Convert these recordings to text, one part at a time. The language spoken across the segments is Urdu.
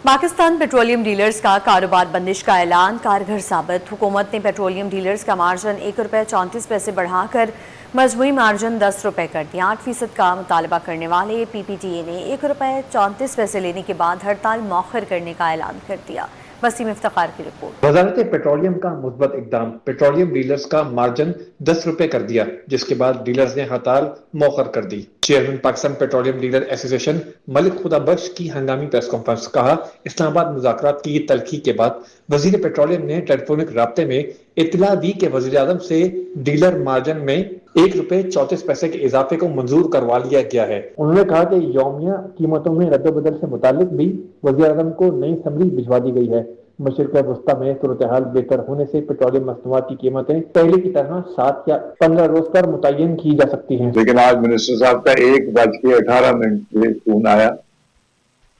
پاکستان پیٹرولیم ڈیلرز کا کاروبار بندش کا اعلان کارگر ثابت۔ حکومت نے پیٹرولیم ڈیلرز کا مارجن ₹1.34 بڑھا کر مجموعی مارجن ₹10 کر دیا۔ 8% کا مطالبہ کرنے والے پی پی ٹی اے نے ₹1.34 لینے کے بعد ہڑتال مؤخر کرنے کا اعلان کر دیا۔ وسیم افتخار کی رپورٹ۔ وزارت پیٹرولیم کا مثبت اقدام، پیٹرولیم ڈیلرز کا مارجن ₹10 کر دیا، جس کے بعد ڈیلرز نے ہڑتال مؤخر کر دی۔ چیئرمین پاکستان پیٹرولیم ڈیلر ایسوسی ایشن ملک خدا بخش کی ہنگامی پریس کانفرنس۔ کہا، اسلام آباد مذاکرات کی تلخی کے بعد وزیر پیٹرولیم نے ٹیلی فونک رابطے میں اطلاع دی کہ وزیر اعظم سے ڈیلر مارجن میں ₹1.34 کے اضافے کو منظور کروا لیا گیا ہے۔ انہوں نے کہا کہ یومیہ قیمتوں میں رد و بدل سے متعلق بھی وزیر اعظم کو نئی سمری بھجوا دی گئی ہے۔ مشرق وسطیٰ میں صورتحال بہتر ہونے سے پیٹرولیم مصنوعات کی قیمتیں پہلے کی طرح 7 یا 15 روز پر متعین کی جا سکتی ہیں۔ لیکن آج منسٹر صاحب کا 1:18 پہ فون آیا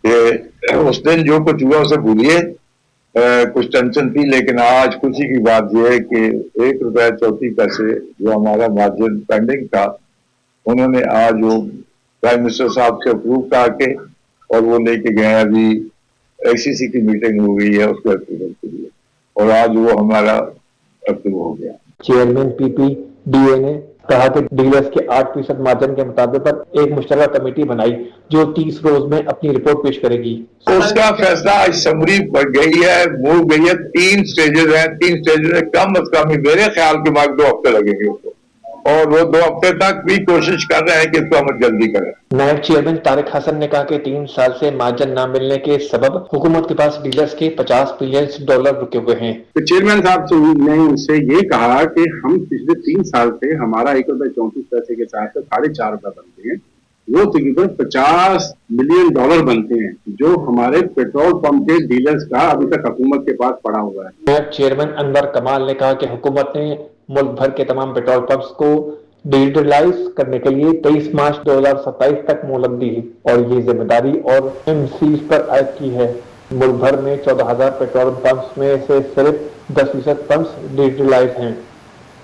کہ اس دن جو کچھ ہوا اسے بھولیے، کچھ ٹینشن تھی، لیکن آج خوشی کی بات یہ ہے کہ ₹1.34 جو ہمارا مارجن پینڈنگ تھا، انہوں نے آج وہ پرائم منسٹر صاحب سے اپروو کر کے اور وہ لے کے گئے۔ ابھی اے سی سی کی میٹنگ ہو گئی ہے اس کے اپروول کے لیے، اور آج وہ ہمارا اپروو ہو گیا۔ Chairman P P D A نے کہا کہ ڈیلرز کے 8% مارجن کے مطالبے پر ایک مشترکہ کمیٹی بنائی جو 30 روز میں اپنی رپورٹ پیش کرے گی۔ اس کا فیصلہ آج سمری بڑھ گئی ہے، موو گئی ہے۔ 3 سٹیجز ہیں، 3 سٹیجز میں کم از کم میرے خیال کے بعد 2 ہفتے لگیں گے اس کو، اور وہ 2 ہفتے تک بھی کوشش کر رہے ہیں کہ اس کو ہم جلدی کریں۔ نائب چیئرمین طارق حسن نے کہا کہ 3 سال سے مارجن نہ ملنے کے سبب حکومت کے پاس ڈیلرز کے $50 بلین رکے ہوئے ہیں۔ چیئرمین صاحب نے ان سے یہ کہا کہ ہم پچھلے 3 سال سے ہمارا $1.34 کے ساتھ $4.5 بنتے ہیں، وہ تقریباً $50 ملین بنتے ہیں، جو ہمارے پیٹرول پمپ کے ڈیلرز کا ابھی تک حکومت کے پاس پڑا ہوا ہے۔ نائب چیئرمین انور کمال نے کہا کہ حکومت نے ملک بھر کے تمام پیٹرول پمپس کو ڈیجیٹلائز کرنے کے لیے 23 مارچ 2027 تک مہلت دی اور یہ ذمہ داری اور ایم سیز پر عائد کی ہے۔ ملک بھر میں 14,000 پیٹرول پمپس میں سے صرف 10% پمپس ڈیجیٹلائز ہیں۔